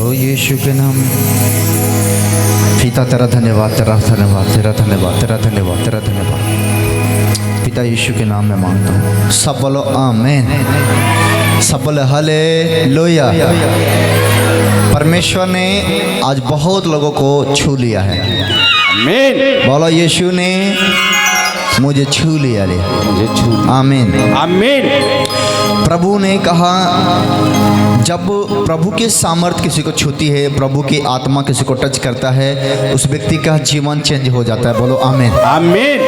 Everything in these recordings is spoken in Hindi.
बोलो यीशु के नाम। पिता तेरा धन्यवाद, तेरा धन्यवाद, तेरा धन्यवाद, तेरा धन्यवाद, तेरा धन्यवाद। पिता यीशु के नाम में मांगता हूँ। सब बोलो आमीन, सब बोलो हालेलुया। परमेश्वर ने आज बहुत लोगों को छू लिया है। आमीन। बोलो यीशु ने मुझे छू लिया रे, मुझे छू। आमीन आमीन। प्रभु ने कहा, जब प्रभु की सामर्थ्य किसी को छूती है, प्रभु की आत्मा किसी को टच करता है, उस व्यक्ति का जीवन चेंज हो जाता है। बोलो आमीन, आमीन,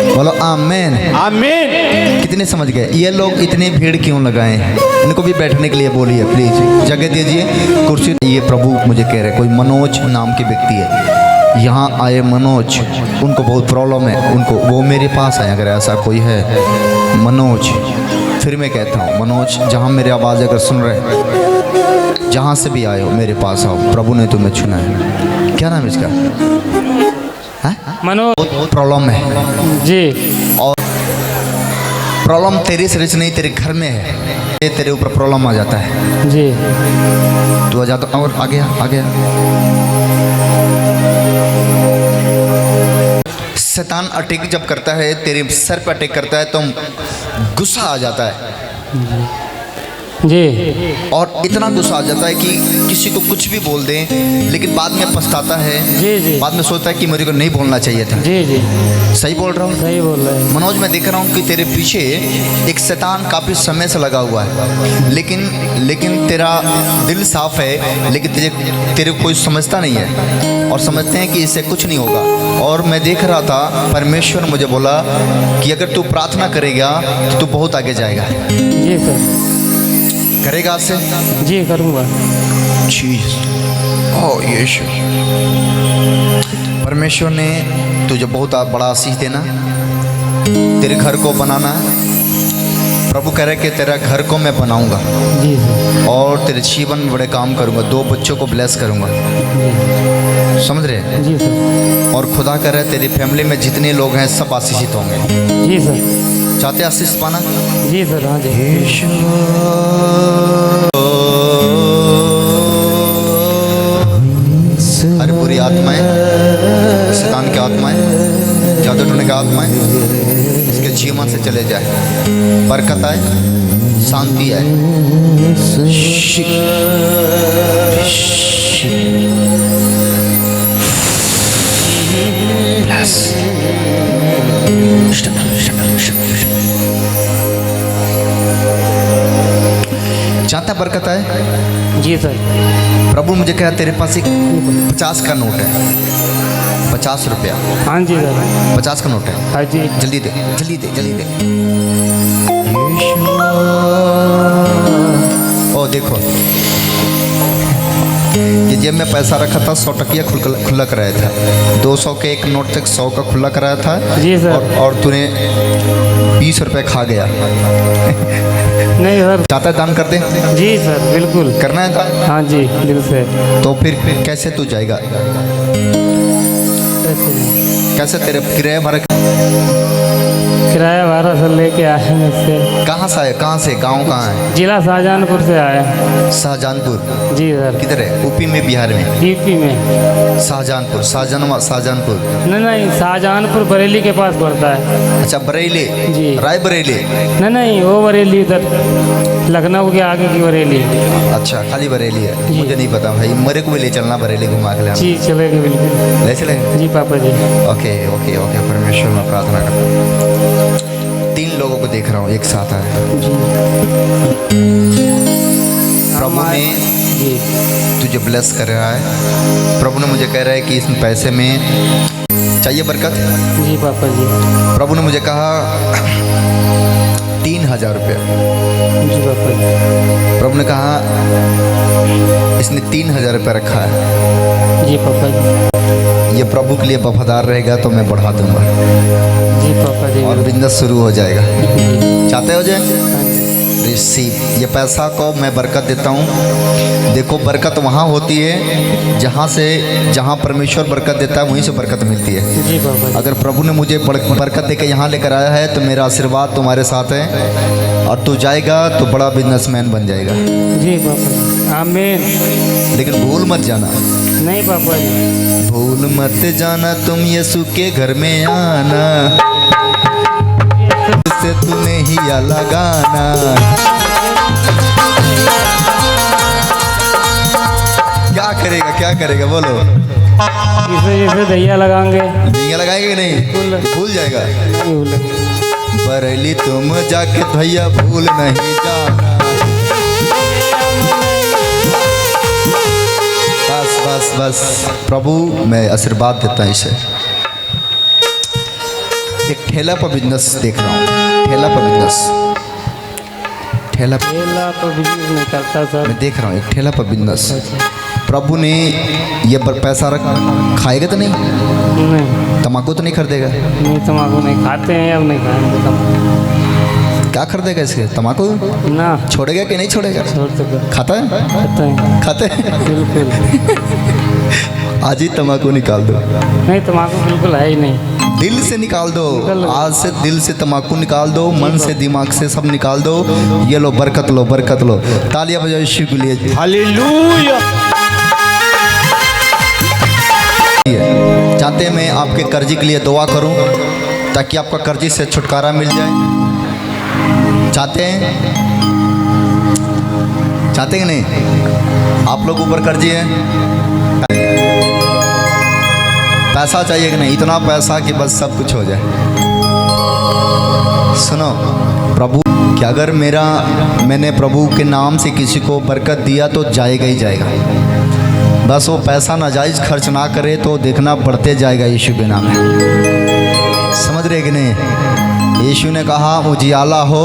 बोलो आमीन, आमीन। कितने समझ गए? ये लोग इतनी भीड़ क्यों लगाए हैं? इनको भी बैठने के लिए बोलिए, प्लीज जगह दीजिए, कुर्सी। ये प्रभु मुझे कह रहे, कोई मनोज नाम के व्यक्ति है, यहाँ आए मनोज, उनको बहुत प्रॉब्लम है, उनको वो मेरे पास आए। अगर ऐसा कोई है मनोज, फिर मैं कहता हूँ मनोज, जहाँ मेरी आवाज़ अगर सुन रहे, जहाँ से भी आए हो मेरे पास आओ, प्रभु ने तुम्हें चुना है। क्या नाम है इसका? मनोज। बहुत प्रॉब्लम है जी। और प्रॉब्लम तेरे शरीर से नहीं, तेरे घर में है, ये तेरे ऊपर प्रॉब्लम आ जाता है। जी। तू आ जाता और आ गया, आ गया। शैतान अटैक जब करता है, तेरे सर पर अटैक करता है, तो गुस्सा आ जाता है जी। और इतना गुस्सा आ जाता है कि किसी को कुछ भी बोल दे, लेकिन बाद में पछताता है। जी जी। बाद में सोचता है कि मेरे को नहीं बोलना चाहिए था। जी जी, सही बोल रहा हूँ? सही बोल रहे हैं मनोज, मैं देख रहा हूँ कि तेरे पीछे एक शैतान काफ़ी समय से लगा हुआ है, लेकिन तेरा दिल साफ है, लेकिन तेरे कोई समझता नहीं है और समझते हैं कि इससे कुछ नहीं होगा। और मैं देख रहा था, परमेश्वर मुझे बोला कि अगर तू प्रार्थना करेगा तो तू बहुत आगे जाएगा। जी सर। करेगा से? जी करूँगा। चीज ओ यीशु, परमेश्वर ने तुझे बहुत बड़ा आशीष देना, तेरे घर को बनाना। प्रभु कह रहे कि तेरा घर को मैं बनाऊंगा जी सर। और तेरे जीवन में बड़े काम करूंगा, 2 बच्चों को ब्लेस करूंगा। समझ रहे? जी सर। और खुदा कह रहा है तेरी फैमिली में जितने लोग हैं सब आशीषित होंगे। जी सर। चाहते आशीष पाना? जी सर। हाँ जी। अरे बुरी आत्माएं, शैतान की आत्माएं, जादू टोने की आत्माएं इसके जीवन से चले जाए। बरकत आए, शांति आए। चाहता बरकत आए? जी सर। प्रभु मुझे कहा तेरे पास एक 50 का नोट है, 50 रुपया। हाँ जी सर। 50 का नोट है। हाँ जी। जल्दी दे, जल्दी दे, जल्दी दे। ओ देखो, कि जेब में पैसा रखा था, 100 टकिया खुला कराया था, 200 के एक नोट तक 100 का खुला कराया था। जी सर। और तूने 20 रुपये खा गया। नहीं सर। चाहता है दान कर दे? जी सर, बिल्कुल करना है दान? हाँ जी, दिल से। तो फिर कैसे तू जाएगा? कैसे तेरे किराया भरा? किराया भाड़ा सर लेके आए हैं इससे। कहाँ से आए? कहाँ से? गांव कहाँ है? जिला शाहजहानपुर से आए हैं। शाहजहानपुर? जी सर। किधर है? यूपी में, बिहार में? यूपी में। शाहजहानपुर, शाहजहानपुर। नहीं, शाहजहानपुर बरेली के पास पड़ता है। अच्छा, बरेली? जी। रायबरेली? नहीं, वो बरेली उधर लखनऊ के आगे की बरेली। अच्छा, खाली बरेली है? मुझे नहीं पता भाई, मेरे को भी ले चलना बरेली घुमा के। जी चलेगा, बिल्कुल ले चलेगा? जी पापा जी। Okay okay okay. परमेश्वर में प्रार्थना करता हूँ, 3 लोगों को देख रहा हूँ एक साथ आए। प्रभु ने जी तुझे ब्लेस कर रहा है। प्रभु ने मुझे कह रहा है कि इस पैसे में चाहिए बरकत। जी पापा जी। प्रभु ने मुझे कहा 3000 रुपये। जी पापा जी। प्रभु ने कहा इसने 3000 रुपये रखा है। जी पापा जी। ये प्रभु के लिए वफादार रहेगा तो मैं बढ़ा दूंगा। जी पापा जी। और बिजनेस शुरू हो जाएगा। जी। चाहते हो जाए? रिसीव। ये पैसा को मैं बरकत देता हूँ। देखो, बरकत वहाँ होती है जहाँ परमेश्वर बरकत देता है, वहीं से बरकत मिलती है। जी बाबा। अगर प्रभु ने मुझे बरकत देकर यहाँ लेकर आया है तो मेरा आशीर्वाद तुम्हारे साथ है और तू जाएगा तो बड़ा बिजनेसमैन बन जाएगा। जी बाबा। आमीन। लेकिन भूल मत जाना, नहीं पापा जी। भूल मत जाना तुम यीशु के घर में आना, इससे तुम्हें ही या लगाना। क्या करेगा बोलो? इसे दैया लगाएंगे। दिया लगाएंगे कि नहीं? भूल जाएगा। नहीं भूलेंगे। बरेली तुम जाके भैया भूल नहीं जाना। बस बस बस प्रभु मैं आशीर्वाद देता हूँ इसे। एक ठेला पर बिजनेस देख रहा हूँ, ठेला पर बिजनेस, ठेला तो बिजनेस नहीं करता सर। मैं देख रहा हूँ एक ठेला पर बिजनेस। प्रभु ने ये पैसा रख खाएगा तो नहीं? नहीं, तम्बाकू तो नहीं खरीदेगा? नहीं तम्बाकू नहीं खाते हैं, अब नहीं खाएंगे तम्बाकू। क्या खरीदेगा इसके? तम्बाकू ना। छोड़ेगा कि नहीं छोड़ेगा? छोड़ चुका। खाता है? खाते हैं। खाते हैं? बिल्कुल। आज ही तम्बाकू निकाल दो। नहीं तम्बाकू बिल्कुल है ही नहीं। दिल से निकाल दो, आज से दिल से तम्बाकू निकाल दो, मन से दिमाग से सब निकाल दो। ये लो बरकत लो, बरकत लो। तालियां बजाओ यीशु के लिए। हालेलुया। चाहते हैं मैं आपके कर्जी के लिए दुआ करूं ताकि आपका कर्जी से छुटकारा मिल जाए। चाहते हैं? चाहते हैं कि नहीं? आप लोग ऊपर कर्जी है, पैसा चाहिए कि नहीं? इतना पैसा कि बस सब कुछ हो जाए। सुनो प्रभु कि अगर मैंने प्रभु के नाम से किसी को बरकत दिया तो जाएगा ही जाएगा। बस वो पैसा नाजायज खर्च ना करे तो देखना बढ़ते जाएगा यीशु के नाम में। समझ रहे कि नहीं? यीशु ने कहा उजियाला हो,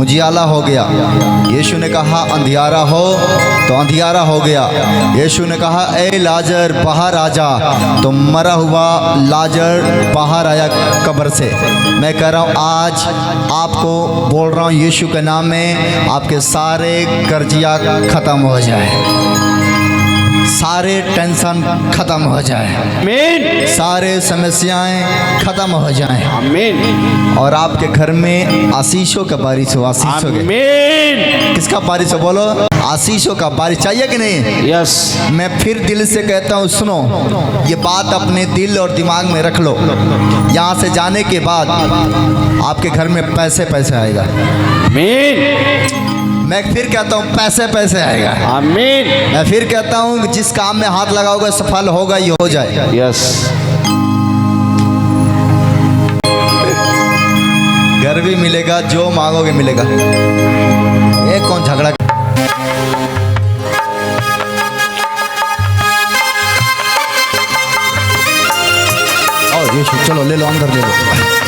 उजियाला हो गया। यीशु ने कहा अंधियारा हो तो अंधियारा हो गया। यीशु ने कहा ए लाजर बाहर आ जा, तो मरा हुआ लाजर बाहर आया कब्र से। मैं कह रहा हूँ आज आपको बोल रहा हूँ यीशु के नाम में आपके सारे कर्जिया खत्म हो जाए, सारे टेंशन खत्म हो जाए, आमीन। सारे समस्याएं खत्म हो जाएं, आमीन। और आपके घर में आशीषों का बारिश हो। आशीषों के आमीन। किसका बारिश हो बोलो? आशीषों का बारिश चाहिए कि नहीं? यस। मैं फिर दिल से कहता हूँ सुनो, ये बात अपने दिल और दिमाग में रख लो। यहाँ से जाने के बाद आपके घर में पैसे पैसे आएगा। आमीन। मैं फिर कहता हूँ पैसे पैसे आएगा। आमीन। मैं फिर कहता हूँ जिस काम में हाथ लगाओगे सफल होगा, ये हो जाए। यस। घर भी मिलेगा, जो मांगोगे मिलेगा। ये कौन झगड़ा? और ये चलो ले लो, अंदर ले लो,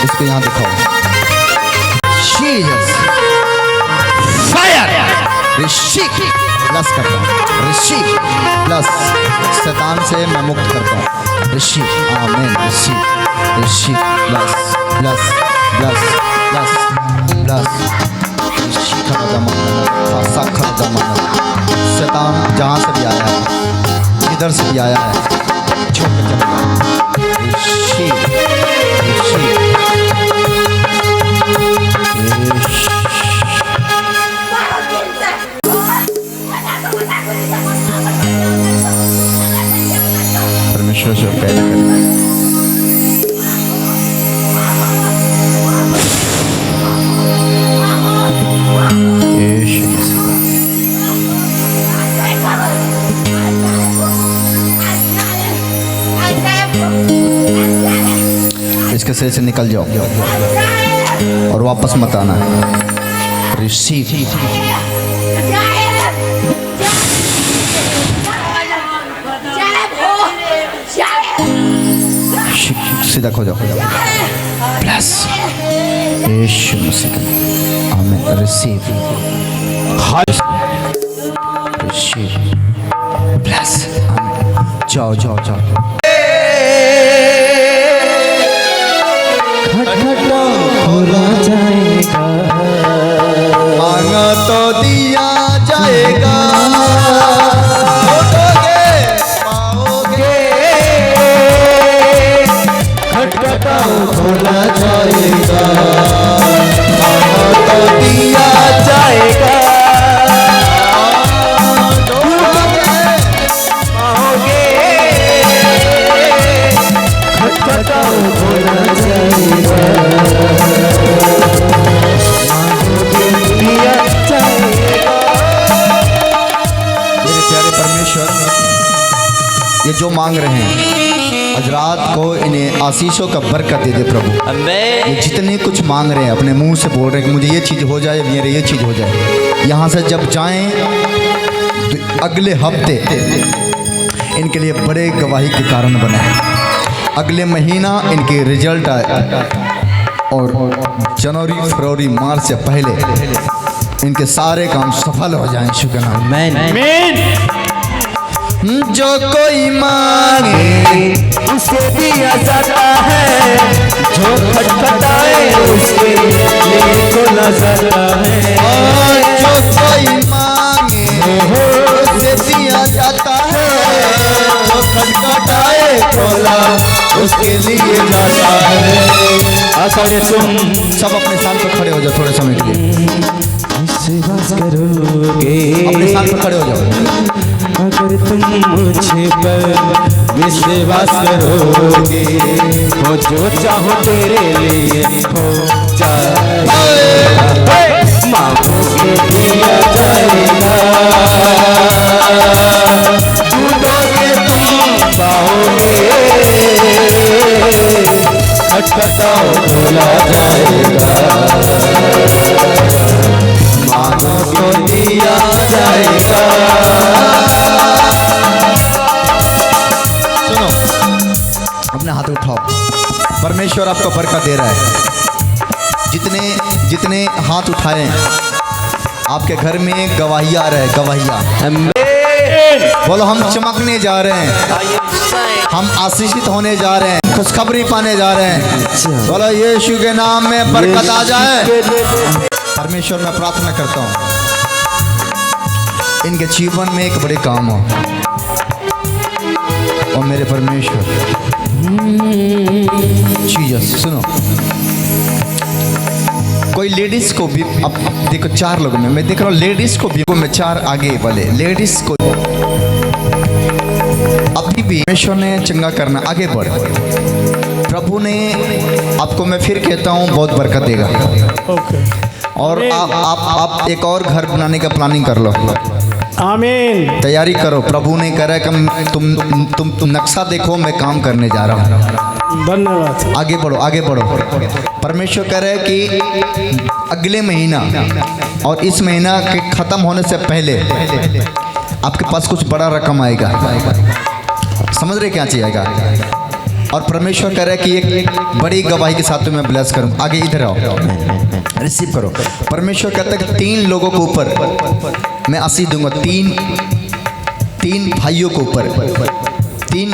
इसको यहाँ दिखाओ। ऋषि प्लस करता हूँ, ऋषि प्लस शैतान से मैं मुक्त करता हूँ। ऋषि आमीन। ऋषि ऋषि plus plus plus plus plus ऋषि शैतान जहाँ से भी आया है, इधर से भी आया है, छोड़ के चला गया। ऋषि ऋषि परमेश्वर से पैदा करना है। यीशु मसीह। इसके सिर से निकल जाओ और वापस मत आना। रिसीव। सीधा खो जाओ। प्लस यीशु मसीह का आमीन। रिसीव रिसीव प्लस आमीन। जाओ जाओ जाओ। खटखटा खोला जाएगा, मांगा तो दिया जाएगा, खोला जाएगा, तो दिया जाएगा। परमेश्वर ये जो मांग रहे हैं आज रात को इन्हें आशीषों का बरकत दे दे प्रभु। ये जितने कुछ मांग रहे हैं अपने मुंह से बोल रहे हैं कि मुझे ये चीज़ हो जाए, मेरे ये चीज़ हो जाए। यहाँ से जब जाएं तो अगले हफ्ते इनके लिए बड़े गवाही के कारण बने। अगले महीना इनके रिजल्ट आए और जनवरी फरवरी मार्च से पहले इनके सारे काम सफल हो जाएं। शुक्र आमीन। जो कोई मांगे उसे दिया जाता है, जो खटखटाए उसके लिए खोला जाता है। और जो कोई मांगे उसे दिया जाता है, जो खटखटाए खोला उसके लिए जाता है। आसाने तुम सब अपने स्थान पर खड़े हो जाओ थोड़े समय के लिए। विश्वास करोगे अपने स्थान पर खड़े हो जाओ। अगर तुम मुझे पर विश्वास करोगे, हो जो चाहो तेरे लिए हो जाएगा। मांगोगे दिया जाएगा, ढूंढोगे तुम पाओगे, खटखटाओ खोला जाएगा। मांगोगे दिया जाएगा। अपने हाथ उठाओ, परमेश्वर आपको बरकत दे रहा है। जितने जितने हाथ उठाए आपके घर में गवाहियाँ आ रहे हैं, गवाहियाँ। बोलो हम चमकने जा रहे हैं, हम आशीषित होने जा रहे हैं, खुशखबरी पाने जा रहे हैं। बोलो यीशु के नाम में बरकत आ जाए। परमेश्वर मैं प्रार्थना करता हूँ इनके जीवन में एक बड़े काम हो। और मेरे परमेश्वर जीसस सुनो, कोई लेडीज को भी अब देखो 4 लोगों में मैं देख रहा हूँ, लेडीज को भी मैं 4 आगे वाले लेडीज को अभी भी परमेश्वर ने चंगा करना, आगे बढ़। प्रभु ने आपको मैं फिर कहता हूँ बहुत बरकत देगा। और आप एक और घर बनाने का प्लानिंग कर लो। आमीन। तैयारी करो। प्रभु ने कहा कि तुम नक्शा देखो, मैं काम करने जा रहा हूँ। धन्यवाद। आगे बढ़ो, आगे बढ़ो। परमेश्वर कह रहा है कि अगले महीना और इस महीना के ख़त्म होने से पहले आपके पास कुछ बड़ा रकम आएगा। समझ रहे क्या चाहिएगा? और परमेश्वर कह रहा है कि एक बड़ी गवाही के साथ तुम्हें ब्लेस करूँ। आगे इधर आओ, रिसीव करो। परमेश्वर कहता है कि 3 लोगों के ऊपर मैं आशीष दूंगा। 3 भाइयों के ऊपर, 3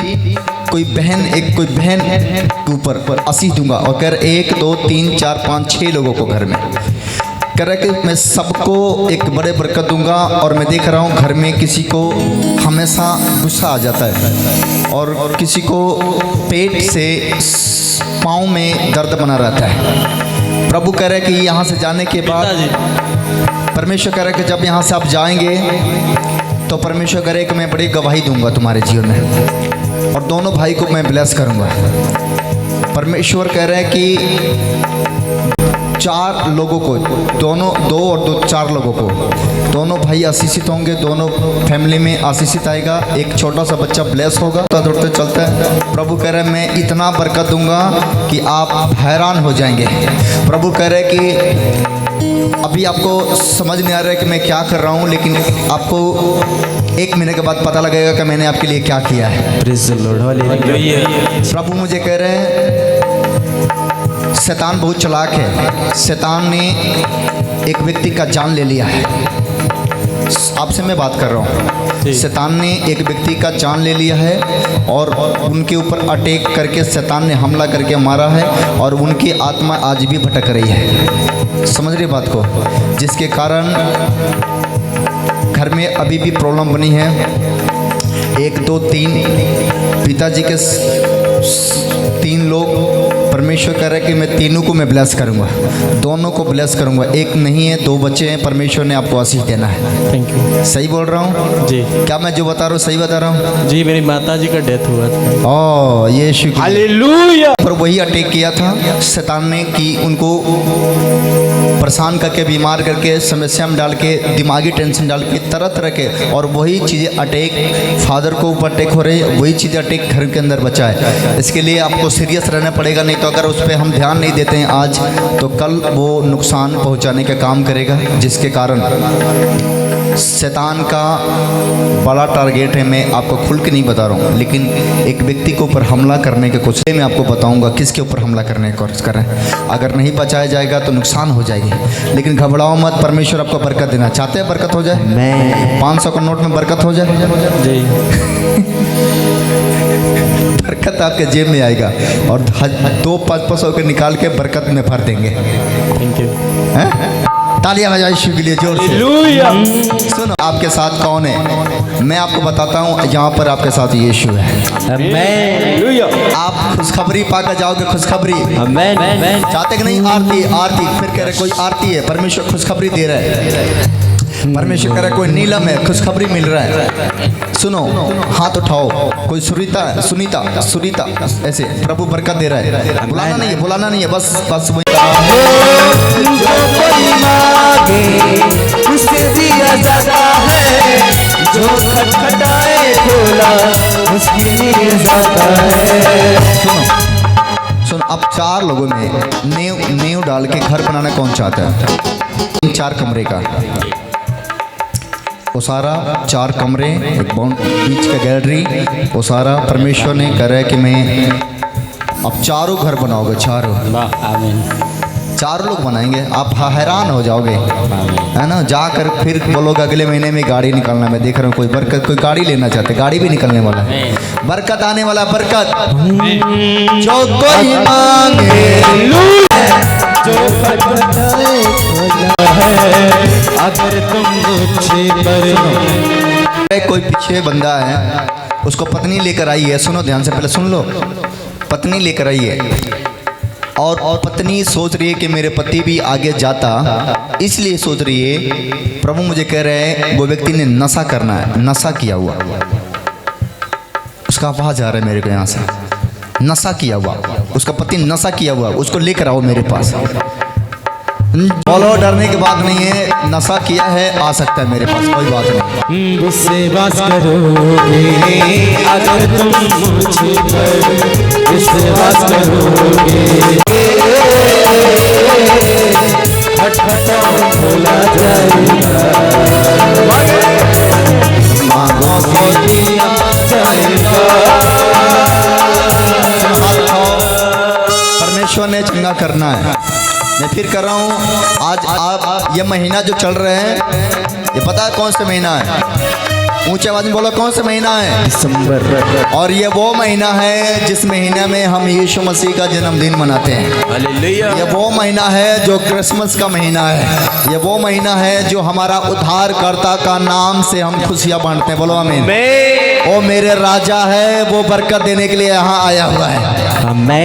कोई बहन के ऊपर आशीष दूंगा। और कह रहे 1 2 3 4 5 6 लोगों को घर में कह रहा है कि मैं सबको एक बड़े बरकत दूंगा। और मैं देख रहा हूँ घर में किसी को हमेशा गुस्सा आ जाता है और किसी को पेट से पाँव में दर्द बना रहता है। प्रभु कह रहे हैं कि यहाँ से जाने के बाद परमेश्वर कह रहा है कि जब यहाँ से आप जाएंगे तो परमेश्वर कह रहे हैं कि मैं बड़ी गवाही दूंगा तुम्हारे जीवन में और दोनों भाई को मैं ब्लेस करूंगा। परमेश्वर कह रहे हैं कि 4 लोगों को, दोनों 2 और 2 4 लोगों को, दोनों भाई आशीषित होंगे, दोनों फैमिली में आशीषित आएगा। एक छोटा सा बच्चा ब्लेस होगा, दौड़ते चलता है। प्रभु कह रहे हैं मैं इतना बरकत दूंगा कि आप हैरान हो जाएंगे। प्रभु कह रहे हैं कि अभी आपको समझ नहीं आ रहा है कि मैं क्या कर रहा हूँ, लेकिन आपको 1 महीने के बाद पता लगेगा कि मैंने आपके लिए क्या किया है। प्रभु मुझे कह रहे हैं शैतान बहुत चालाक है। शैतान ने एक व्यक्ति का जान ले लिया है। आपसे मैं बात कर रहा हूँ। शैतान ने एक व्यक्ति का जान ले लिया है और उनके ऊपर अटैक करके शैतान ने हमला करके मारा है और उनकी आत्मा आज भी भटक रही है। समझ रहे बात को? जिसके कारण घर में अभी भी प्रॉब्लम बनी है। 1 2 3 पिताजी के 3 लोग परमेश्वर कह रहा है कि मैं तीनों को मैं ब्लेस करूंगा, दोनों को ब्लेस करूंगा। एक नहीं है, दो बच्चे हैं, परमेश्वर ने आपको आशीष देना है। थैंक यू सही बोल रहा हूँ? जी क्या मैं जो बता रहा हूँ सही बता रहा हूँ? जी, मेरी माता जी का डेथ हुआ था। ओ ये शुक्र हालेलुया। पर वही अटैक किया था शैतान ने कि उनको परेशान करके, बीमार करके, समस्या में डाल के, दिमागी टेंशन डाल के, तरह तरह के, और वही चीज़ें अटैक फादर को ऊपर अटैक हो रही, वही चीज़ें अटैक घर के अंदर बचा है। इसके लिए आपको सीरियस रहना पड़ेगा, नहीं तो अगर उस पर हम ध्यान नहीं देते हैं आज तो कल वो नुकसान पहुंचाने का काम करेगा, जिसके कारण शैतान का बड़ा टारगेट है। मैं आपको खुल के नहीं बता रहा हूँ, लेकिन एक व्यक्ति के ऊपर हमला करने के कुछ मैं आपको बताऊंगा किसके ऊपर हमला करने की कोशिश कर रहे हैं। अगर नहीं बचाया जाएगा तो नुकसान हो जाएगी, लेकिन घबराओ मत, परमेश्वर आपको बरकत देना चाहते हैं। बरकत हो जाए, मैं 500 का नोट में बरकत हो जाए जी। बरकत आपके जेब में आएगा और 200-500 के निकाल के बरकत में भर देंगे। Thank you. तालियां बजाइए यीशु के लिए जोर से। हालेलुया। सुनो आपके साथ कौन है, मैं आपको बताता हूँ। यहाँ पर आपके साथ यीशु है। हालेलुया। आप खुशखबरी पाकर जाओगे, खुशखबरी आमेन। चाहते कि नहीं? आरती आरती, फिर कह रहे कोई आरती है, परमेश्वर खुशखबरी दे रहा है। परमेश्वर कह रहा है कोई नीलम है, खुशखबरी मिल रहा है। सुनो, हाथ उठाओ। कोई सुनीता, ऐसे प्रभु बरकत दे रहा है। बुलाना नहीं है, बस वही। जो कोई मांगे उसे दिया जाता है, जो खटखटाए खोला उसके लिए जाता है। सुनो, अब 4 लोगों में नींव डाल के घर बनाना कौन चाहता है? 4 कमरे का वो सारा 4 कमरे, एक बीच का गैलरी, वो सारा परमेश्वर ने कह रहा है कि मैं अब 4 घर बनाओगे, 4 लोग बनाएंगे। आप हैरान हो जाओगे, है ना? जाकर फिर बोलोगे अगले महीने में गाड़ी निकालना। मैं देख रहा हूँ कोई बरकत, कोई गाड़ी लेना चाहते, गाड़ी भी निकलने वाला है, बरकत आने वाला, बरकत। जो कोई मांगे जो खटखटाए खोला है, अगर तुम मुझे पर कोई पीछे बंदा है, उसको पत्नी लेकर आई है। सुनो ध्यान से, पहले सुन लो। पत्नी लेकर आई है और पत्नी सोच रही है कि मेरे पति भी आगे जाता, इसलिए सोच रही है प्रभु मुझे कह रहे हैं वो व्यक्ति ने नशा करना है, नशा किया हुआ, उसका आवाज आ रहा है मेरे को यहाँ से, नशा किया हुआ, उसका पति नशा किया हुआ, उसको लेकर आओ मेरे पास। बोलो, डरने की बात नहीं है, नशा किया है, आ सकता है मेरे पास, कोई बात नहीं। विश्वास करोगे अगर तुम मुझे पर विश्वास करोगे, खटखटाओ खोला जाएगा, मांगो तो दिया जाएगा। परमेश्वर ने चंगा करना है। मैं फिर कर रहा हूँ, आज आप ये महीना जो चल रहे हैं, ये पता है कौन सा महीना है? ऊंचे आवाज में बोलो, कौन सा महीना है? दिसंबर। और ये वो महीना है जिस महीने में हम यीशु मसीह का जन्मदिन मनाते हैं। हालेलुया। ये वो महीना है जो क्रिसमस का महीना है। ये वो महीना है जो हमारा उद्धारकर्ता का नाम से हम खुशियां बांटते हैं। बोलो आमीन। वो मेरे राजा है, वो बरकत देने के लिए यहाँ आया हुआ है,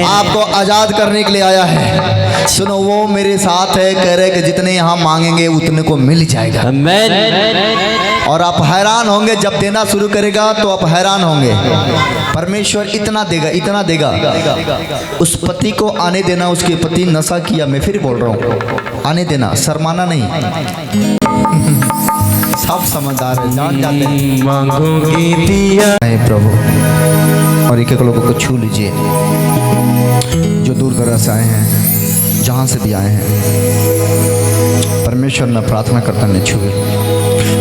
आपको आजाद करने के लिए आया है। सुनो, वो मेरे साथ है, कह रहे कि जितने यहाँ मांगेंगे उतने को मिल जाएगा। और आप हैरान होंगे, जब देना शुरू करेगा तो आप हैरान होंगे। परमेश्वर इतना देगा, इतना देगा। उस पति को आने देना, उसके पति नशा किया, मैं फिर बोल रहा हूँ, आने देना, शर्माना नहीं। सब समझदार है, जान जाते हैं। मांगोगी दिया है प्रभु, और एक एक लोगों को छू लीजिए जो दूर दराज से आए हैं, जहाँ से भी आए हैं। परमेश्वर में प्रार्थना करता नहीं छुए।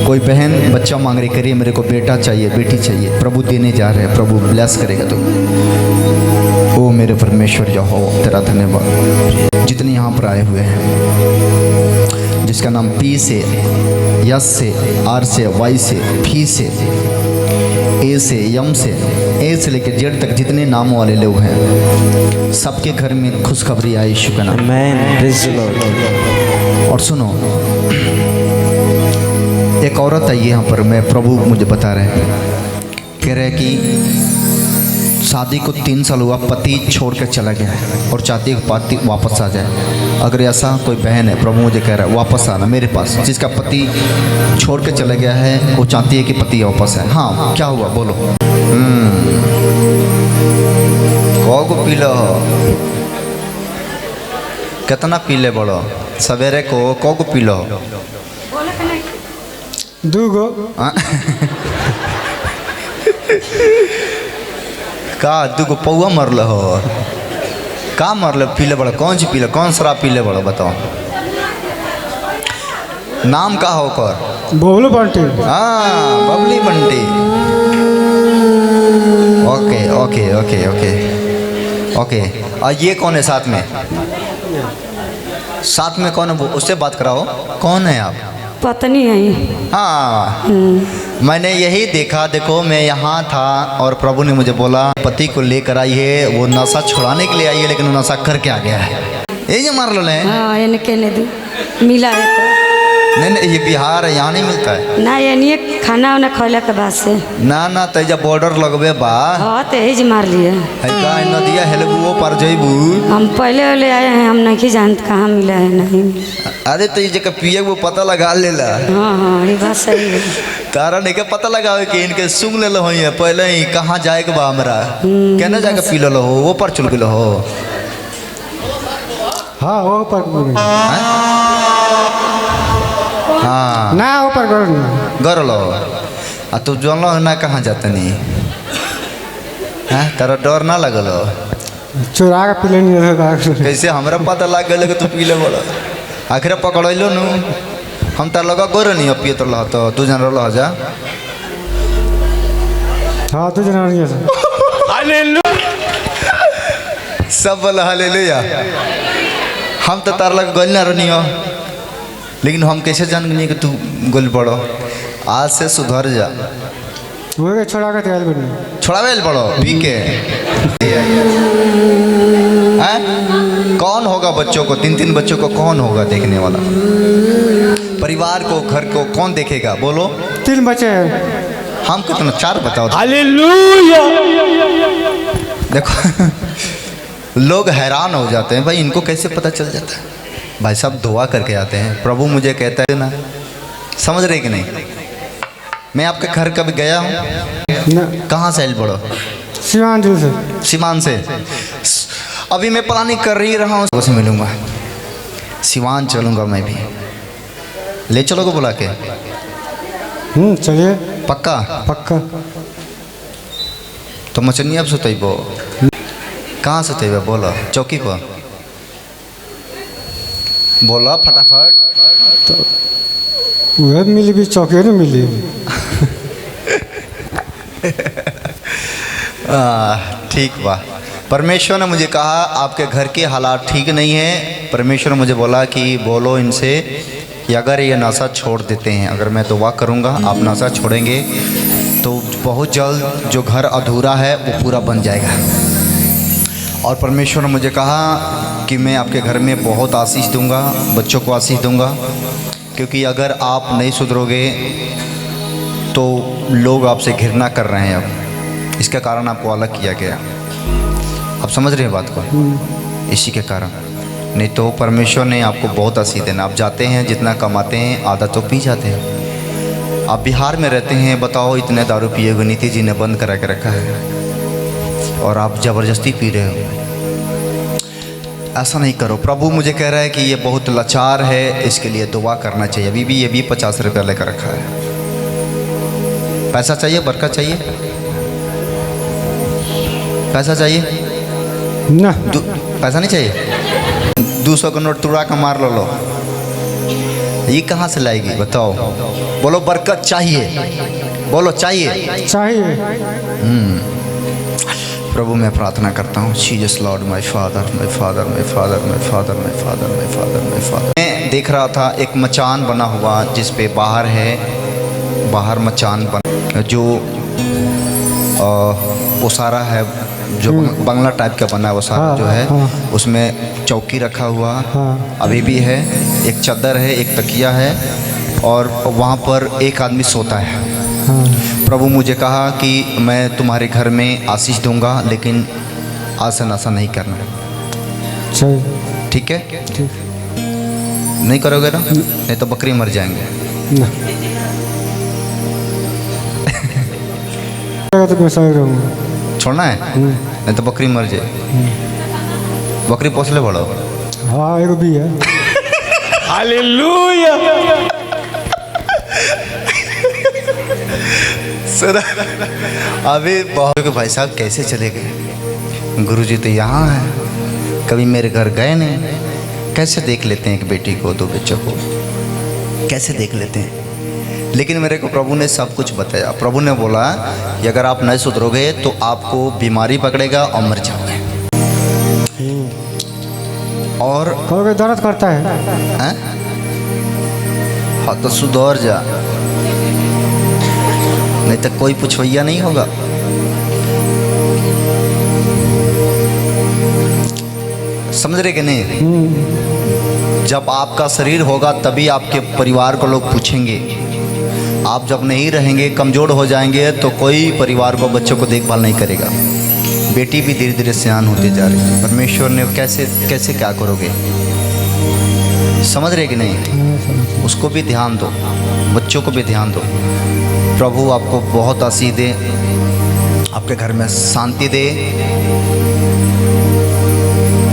कोई बहन बच्चा मांग रही, करिए मेरे को बेटा चाहिए, बेटी चाहिए, प्रभु देने जा रहे हैं, प्रभु ब्लेस करेगा तुम। ओ मेरे परमेश्वर जो हो, तेरा धन्यवाद। जितने यहाँ पर आए हुए हैं, जिसका नाम पी से, यस से, आर से, वाई से, फी से, ए से, यम से, ए से लेकर जेड तक जितने नामों वाले लोग हैं, सबके घर में खुशखबरी आई यीशु का नाम। और सुनो, एक औरत आई यहाँ पर, मैं प्रभु मुझे बता रहे हैं, कह रहे कि शादी को 3 साल हुआ, पति छोड़ के चला गया है और चाहती है कि पति वापस आ जाए। अगर ऐसा कोई बहन है, प्रभु मुझे कह रहा है वापस आना मेरे पास, जिसका पति छोड़ के चला गया है वो चाहती है कि पति वापस आए। हाँ, क्या हुआ बोलो। को पी लो, कितना पी ले बड़ो, सवेरे को पी लो। 2 गो। का 2 गो पौआ मरल हो, का मरल पीले बड़ो, कौन सी पीले, कौन शराब पीले बड़ो बताओ। नाम का हो कर? बबलू बंटी। हाँ, Babli Bunty. Okay okay okay okay okay. और ये कौन है साथ में? साथ में कौन है? उससे बात कराओ, कौन है आप? पत्नी है। हाँ, मैंने यही देखा। देखो, मैं यहाँ था और प्रभु ने मुझे बोला पति को लेकर आई है, वो नशा छुड़ाने के लिए आई है, लेकिन वो नशा करके आ गया है। ये जो मार लो है। हाँ, इनके ने मिला है तो नहीं, ये बिहार है, यहाँ नहीं मिलता है ना। ये खाना वाना खैला के बाद से ना तेजा बॉर्डर लगबे बा। हाँ, तो यही मार लिया। नदिया हेलबू पर जइबू। हम पहले आए हैं, हम नहीं जानते कहाँ मिला है नहीं मिला। अरे तो ये जगह पिए वो पता लगा लेला। हाँ, ये बात सही है। तारा नहीं के पता लगावे कि इनके सुन ले लो है पहले ही कहाँ जाए के बा हमरा, कहना जाके पी लो हो, वो पर चल गए हो। हाँ, वो पर हाँ ना, वो पर गर लो। आ तू जानलो ना कहाँ जाते नहीं है, तारा डर ना लगलो? चुरा के पी लेनी। कैसे हमरा पता लग गए कि तू पी ले बड़ा? आखिर पकड़लो नु, हम तार लगा गोर नहीं पिए तो रह, तो तू जान रहा जा। हाँ, तू जना सब बोला हालेलुया। हम तो तार लगा गोल ना रहनी हो, लेकिन हम कैसे जान गए कि तू गोल पड़ो? आज से सुधर जा। वो छोड़ा के तेल बनी छोड़ावे पड़ो पी के। कौन होगा बच्चों को, 3 बच्चों को कौन होगा देखने वाला? परिवार को, घर को कौन देखेगा बोलो? 3 बच्चे हैं। हम कितना 4 बताओ। हालेलुया। देखो लोग हैरान हो जाते हैं, भाई इनको कैसे पता चल जाता है? भाई साहब दुआ करके आते हैं। प्रभु मुझे कहता है ना, समझ रहे कि नहीं? मैं आपके घर कभी गया हूँ? कहाँ से आइल पड़ो? सीमांचल से। सीमान से। अभी मैं प्लानिंग कर ही रहा हूँ, उससे मिलूंगा, सिवान चलूंगा मैं भी। ले चलोगे बुला के? चलिए। पक्का? पक्का। तो मचनी अब सुतेबो? कहाँ सुतेबो बोलो? चौकी पर बोलो फटाफट। तो वह मिली भी चौकी नहीं मिली। ठीक बा। परमेश्वर ने मुझे कहा आपके घर के हालात ठीक नहीं है। परमेश्वर ने मुझे बोला कि बोलो इनसे कि अगर ये नशा छोड़ देते हैं, अगर मैं दुआ करूँगा आप नशा छोड़ेंगे तो बहुत जल्द जो घर अधूरा है वो पूरा बन जाएगा। और परमेश्वर ने मुझे कहा कि मैं आपके घर में बहुत आशीष दूंगा, बच्चों को आशीष दूंगा, क्योंकि अगर आप नहीं सुधरोगे तो लोग आपसे घृणा कर रहे हैं। अब इसके कारण आपको अलग किया गया। आप समझ रहे हैं बात को? इसी के कारण, नहीं तो परमेश्वर ने आपको बहुत आशीष देना। आप जाते हैं, जितना कमाते हैं आधा तो पी जाते हैं। आप बिहार में रहते हैं, बताओ इतने दारू पिए हुए नीति जी ने बंद करा के रखा है और आप ज़बरदस्ती पी रहे हो। ऐसा नहीं करो। प्रभु मुझे कह रहा है कि ये बहुत लाचार है, इसके लिए दुआ करना चाहिए। अभी भी ये भी 50 रुपया लेकर रखा है। पैसा चाहिए, बरकत चाहिए, पैसा चाहिए ना? पैसा नहीं चाहिए? 200 का नोट तुड़ा का मार लो। ये कहाँ से लाएगी बताओ? बोलो बरकत चाहिए, बोलो चाहिए। चाहिए। प्रभु मैं प्रार्थना करता हूँ, Jesus Lord my father, my father, my father, my father, my father, my father, my father. मैं देख रहा था एक मचान बना हुआ जिस पे बाहर है, बाहर मचान बना जो वो सारा है, जो बंगला टाइप का बना है वो सारा जो है, उसमें चौकी रखा हुआ अभी भी है, एक चादर है, एक तकिया है और वहाँ पर एक आदमी सोता है। प्रभु मुझे कहा कि मैं तुम्हारे घर में आशीष दूंगा, लेकिन आज से नशा नहीं करना, चल ठीक है? ठीक नहीं करोगे ना? नहीं तो बकरी मर जाएंगे। ना तो मैं सही रहूँगा। छोड़ना है? नहीं तो बकरी मर जाए। बकरी पोस ले बड़ो। हाँ एक भी है। हालेलुया। सुना अभी बहुत के भाई साहब कैसे चले गए? गुरुजी तो यहाँ है, कभी मेरे घर गए नहीं। कैसे देख लेते हैं एक बेटी को, दो बच्चों को, कैसे देख लेते हैं? लेकिन मेरे को प्रभु ने सब कुछ बताया। प्रभु ने बोला कि अगर आप नहीं सुधरोगे तो आपको बीमारी पकड़ेगा और मर जाओगे। और कहोगे दर्द करता है। हैं? हाँ तो सुधर जा, नहीं तो कोई पुछवैया नहीं होगा। समझ रहे कि नहीं? जब आपका शरीर होगा तभी आपके परिवार को लोग पूछेंगे। आप जब नहीं रहेंगे, कमज़ोर हो जाएंगे, तो कोई परिवार को, बच्चों को देखभाल नहीं करेगा। बेटी भी धीरे धीरे सियान होते जा रही है। परमेश्वर ने कैसे कैसे क्या करोगे? समझ रहे कि नहीं? उसको भी ध्यान दो, बच्चों को भी ध्यान दो। प्रभु आपको बहुत आशीष दे, आपके घर में शांति दे।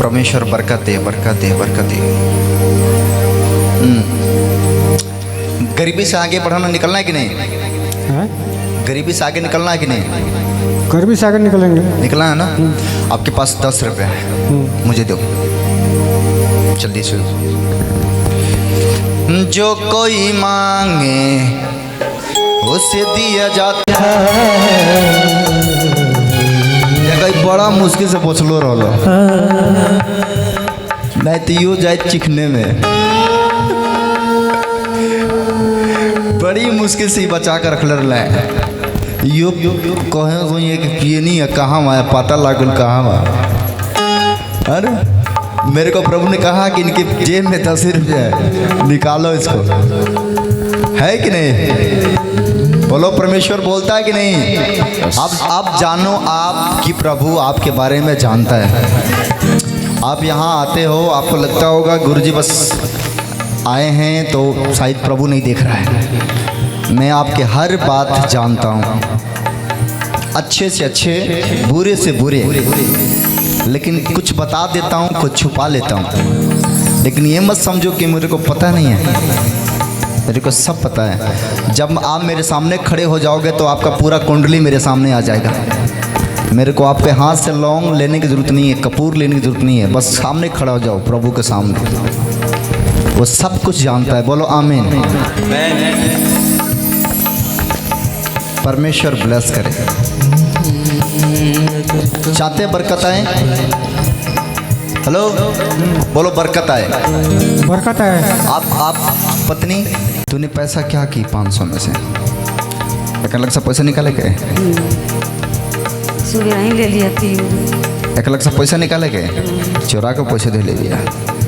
परमेश्वर बरकत दे, बरकत दे, बरकत दे। गरीबी से आगे बढ़ाना, निकलना है कि नहीं? हैं? गरीबी से आगे निकलना है कि नहीं? गर्मी से आगे निकलेंगे। निकलना है ना? आपके पास 10 रुपये है, मुझे दो जल्दी से। जो कोई मांगे उसे दिया जाता है। कहीं बड़ा मुश्किल से पूछ लो रहो, नहीं तो यो जाए चिखने में। बड़ी मुश्किल से बचा कर रख रहे यो कहे कि पिए नहीं है, कहाँ आया पता लागल कहाँ वहाँ। अरे मेरे को प्रभु ने कहा कि इनके जेब में 10 रुपये है, निकालो इसको। है कि नहीं? बोलो, परमेश्वर बोलता है कि नहीं? आप जानो आप कि प्रभु आपके बारे में जानता है। आप यहाँ आते हो, आपको लगता होगा गुरुजी बस आए हैं तो शायद प्रभु नहीं देख रहा है। मैं आपके हर बात जानता हूँ, अच्छे से अच्छे, बुरे से बुरे। लेकिन कुछ बता देता हूँ, कुछ छुपा लेता हूँ। लेकिन ये मत समझो कि मेरे को पता नहीं है, मेरे को सब पता है। जब आप मेरे सामने खड़े हो जाओगे तो आपका पूरा कुंडली मेरे सामने आ जाएगा। मेरे को आपके हाथ से लौंग लेने की ज़रूरत नहीं है, कपूर लेने की ज़रूरत नहीं है। बस सामने खड़ा हो जाओ प्रभु के सामने, वो सब कुछ जानता है। बोलो आमीन। परमेश्वर ब्लेस करे। चाहते बरकत आए? हेलो, बोलो बरकत आए। बरकत है। आप पत्नी, तूने पैसा क्या की 500 में से? अलग सा पैसा निकाले गए? सुबह ही ले लिया थी। 1 लाख से पैसा निकाले गए, चुरा के पैसे दे ले लिया।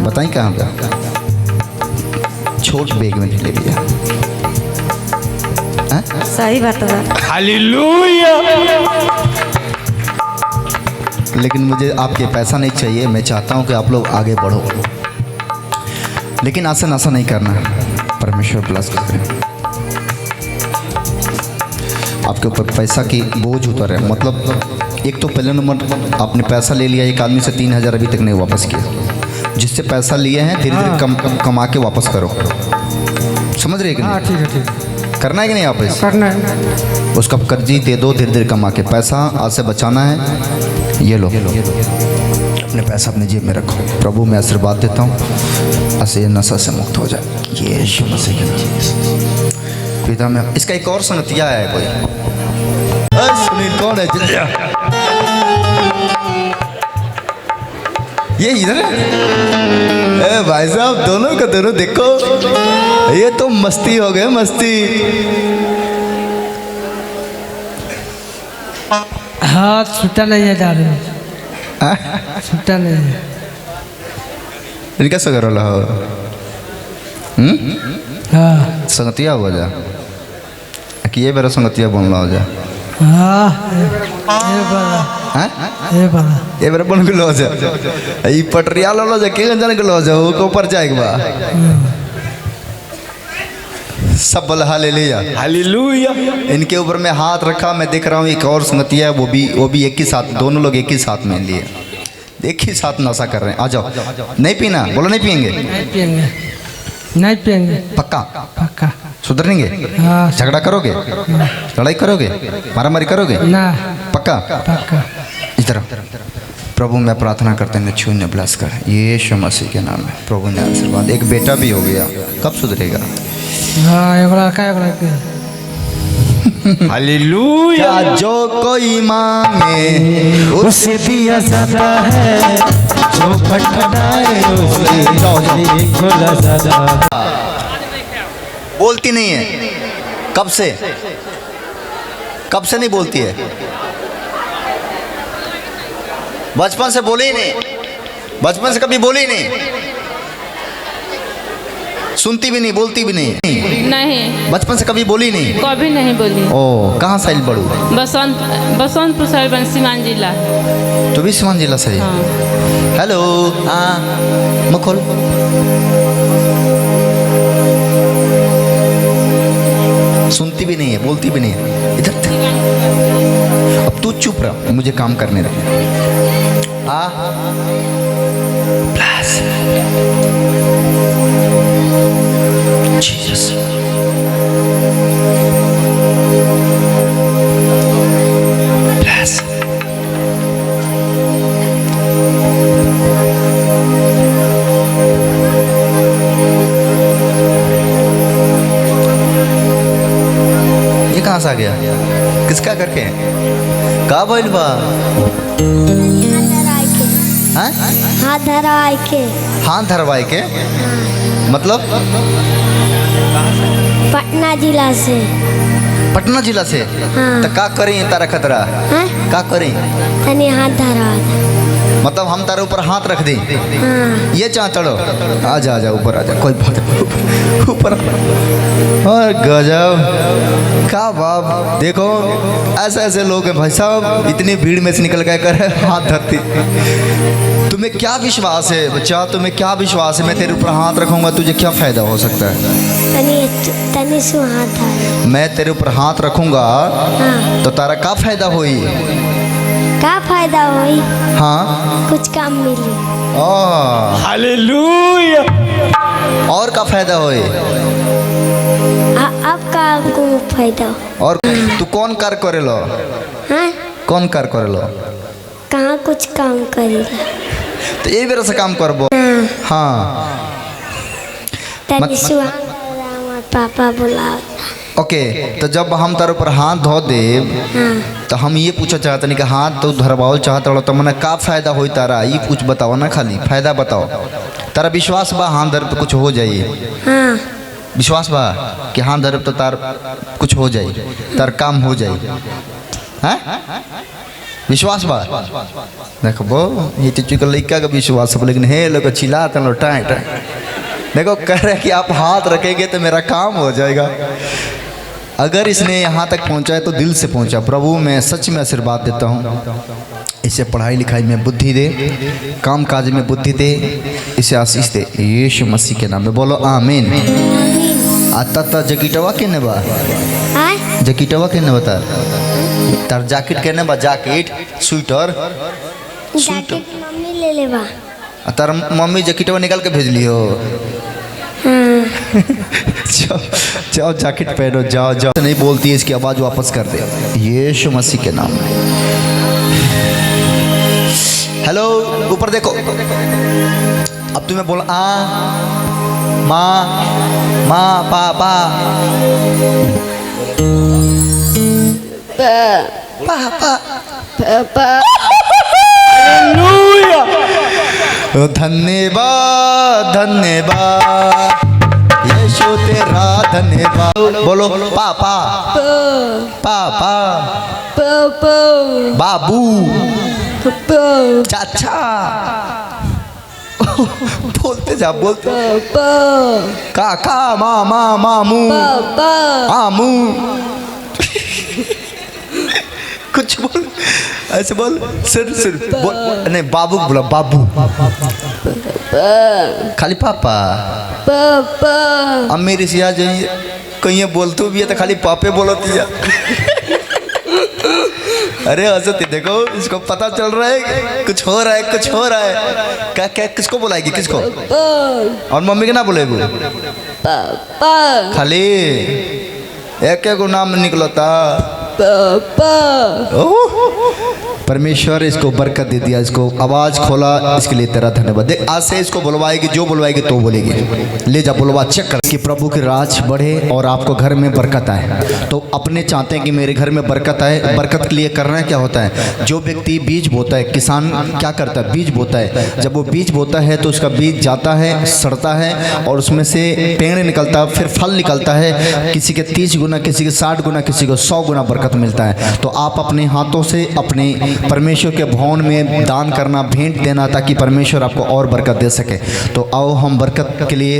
बताई कहाँ पे? छोट बैग में ले लिया। सही बात है। हालेलुया। लेकिन मुझे आपके पैसा नहीं चाहिए। मैं चाहता हूँ कि आप लोग आगे बढ़ो, लेकिन आशा नाशा नहीं करना। परमेश्वर प्लस करते हैं आपके ऊपर पैसा की बोझ उतर है। मतलब एक तो पहले नंबर आपने पैसा ले लिया, एक आदमी से 3000 अभी तक नहीं वापस किया। जिससे पैसा लिए हैं धीरे धीरे कमा के वापस करो। समझ रहे कि हाँ नहीं? ठीक है, ठीक करना है कि नहीं वापस? करना है। उसका कर्जी दे दो, धीरे धीरे कमा के। पैसा आज से बचाना है। ये लो, अपने पैसा अपने जेब में रखो। प्रभु मैं आशीर्वाद देता हूँ, ऐसे नशा से मुक्त हो जाए। ये यीशु मसीह के नाम। पिता में इसका एक और संगतिया है कोई। सुनील कौन है? ये इधर है। ए भाई साहब, दोनों का दोनों देखो, ये तो मस्ती हो गए, मस्ती। हाँ, छूटा नहीं है डाले, छूटा नहीं है। इनका सगर वाला हो। हाँ, संगतिया हो जा। कि ये मेरा संगतिया बोलना हो जा हाँ ये बड़ा हैं ये बड़ा ये मेरा बन गलो हो जा ई पटरिया लो जा के जाने गलो हो जा वो को ऊपर जाएगा बा सब बोल हालेलुया हालेलुया। इनके ऊपर मैं हाथ रखा, मैं देख रहा हूँ एक और संगतिया है, वो भी एक ही साथ, दोनों लोग एक ही साथ में लिए एक ही साथ नशा कर रहे हैं। आ जाओ, नहीं पीना, बोलो नहीं पियेंगे, नहीं पियेंगे नहीं पियेंगे पक्का पक्का सुधरेंगे, हाँ झगड़ा करोगे, लड़ाई करोगे, मारामारी करोगे, ना पक्का पक्का। इधर आओ। प्रभु मैं प्रार्थना करते हैं छू ने ब्लस कर यीशु मसीह के नाम में प्रभु ने आशीर्वाद। एक बेटा भी हो गया, कब सुधरेगा? हाँ एक लड़का एक लड़की। हालेलुया। क्या जो कोई मांगे उसे दिया जाता है, जो खटखटाए उसे खोला जाता है। बोलती नहीं है, कब से नहीं बोलती है? बचपन से बोली ही नहीं, बचपन से कभी बोली ही नहीं, सुनती भी नहीं, बोलती भी नहीं, नहीं बचपन से कभी बोली नहीं। कभी नहीं बोली। ओ कहाँ से आइल बड़ू? बसंतपुर साहिब सीमान जिला। तो भी सीमान जिला से? हाँ। हेलो हाँ मखोल सुनती भी नहीं है, बोलती भी नहीं है। इधर अब तू चुप रहा, मुझे काम करने दे। प्लस जीसस प्लस ये कहाँ से आ गया? किसका करके? का बोल बा? हाँ? हाथ धराए के। हाथ धरवाए के मतलब? पटना जिला से। पटना जिला से? हाँ। तो का करी तारा खतरा? हाँ? का करी? तनी हाथ धरा। मतलब हम तारे ऊपर हाथ रख दें? हाँ। ये चाह चढ़ो, आजा आजा ऊपर आजा, कोई बात नहीं, ऊपर। और गजब का बाप, देखो ऐसे ऐसे लोग हैं भाई साहब, इतनी भीड़ में से निकल के कर हाथ धरती। तुम्हें क्या विश्वास है बच्चा, तुम्हें क्या विश्वास है? मैं तेरे ऊपर हाथ रखूंगा, तुझे क्या फायदा हो सकता है? तनी सु हाथ धरा। मैं तेरे ऊपर हाथ रखूंगा हाँ। तो तारा का फायदा होई? का फायदा हुई? हाँ कुछ काम मिली। हालेलुया। और का फायदा होई? अब का को फायदा हो? और तू कौन कार्य करेलो? हाँ? कौन कार्य करेलो? कहाँ कुछ काम करेला? तो ये बेरा से काम करबो। हाँ तनी सु हाथ धरा, हमार पापा बुला। ओके, तो जब हम तार ऊपर हाथ धो दे तो हम ये पूछा चाहते नहीं कि हाथ तो धरवाओ चाहते हो तो मैंने का फायदा होई तारा? ये कुछ बताओ ना, खाली फायदा बताओ। तारा विश्वास बा हाथ धर पे कुछ हो जाइए? हाँ। विश्वास बा कि हाथ धर तो तार कुछ हो जाए, तार काम हो जाए? हैं? विश्वास बा? देखो वो ये तो लड़का का विश्वास है, लेकिन हे लोग चिल्लाते लो टाइट। देखो कह रहे कि आप हाथ रखेंगे तो मेरा काम हो जाएगा। अगर इसने यहाँ तक पहुँचा है तो दिल से पहुँचा। प्रभु मैं सच में आशीर्वाद देता हूँ, इसे पढ़ाई लिखाई में बुद्धि दे, काम काज में बुद्धि दे, इसे आशीष दे यीशु मसीह के नाम में। बोलो आमीन। आता जैकेटवा के ने बा? जैकेटवा के ने बता? तार जैकेट के ने बा? जैकेट स्वेटर जैकेट मम्मी ले ले बा। तार मम्मी जैकेटवा निकाल के भेज लियो। जाओ जैकेट पहनो, जाओ जाओ। नहीं बोलती है, इसकी आवाज़ वापस कर दे यीशु मसीह के नाम में। हेलो ऊपर देखो, अब तुम्हें बोल माँ माँ पापा पापा पापा। धन्यवाद धन्यवाद यीशु तेरा धन्यवाद। बोलो पापा पापा बाबू चाचा। बोलते जा, बोलते। काका मामा मामू आमू कुछ बोल, ऐसे बोल, सिर सिर बोल, नहीं बाबू बोला, बाबू खाली पापा। पापा अब मेरी सिया जाइए कहीं बोलते भी है तो खाली पापे बोलती है। अरे हंसती देखो, इसको पता चल रहा है कुछ हो रहा है, कुछ हो रहा है। क्या क्या किसको बुलाएगी, किसको? और मम्मी के ना बोलेगी? पापा खाली एक एक नाम निकलता। पापा। परमेश्वर इसको बरकत दे दिया, इसको आवाज खोला, इसके लिए तेरा धन्यवाद। देख आज से इसको बुलवाएगी, जो बुलवाएगी तो बोलेगी। ले जा बुलवा, चेक कर कि प्रभु की राज बढ़े और आपको घर में बरकत आए। तो अपने चाहते हैं कि मेरे घर में बरकत आए। बरकत के लिए करना क्या होता है? जो व्यक्ति बीज बोता है, किसान क्या करता है? बीज बोता है। जब वो बीज बोता है तो उसका बीज जाता है, सड़ता है और उसमें से पेड़ निकलता है, फिर फल निकलता है। किसी के 30 गुना, किसी के 60 गुना, किसी को 100 गुना बरकत मिलता है। तो आप अपने हाथों से अपने परमेश्वर के भवन में दान करना, भेंट देना, ताकि परमेश्वर आपको और बरकत दे सके। तो आओ हम बरकत के लिए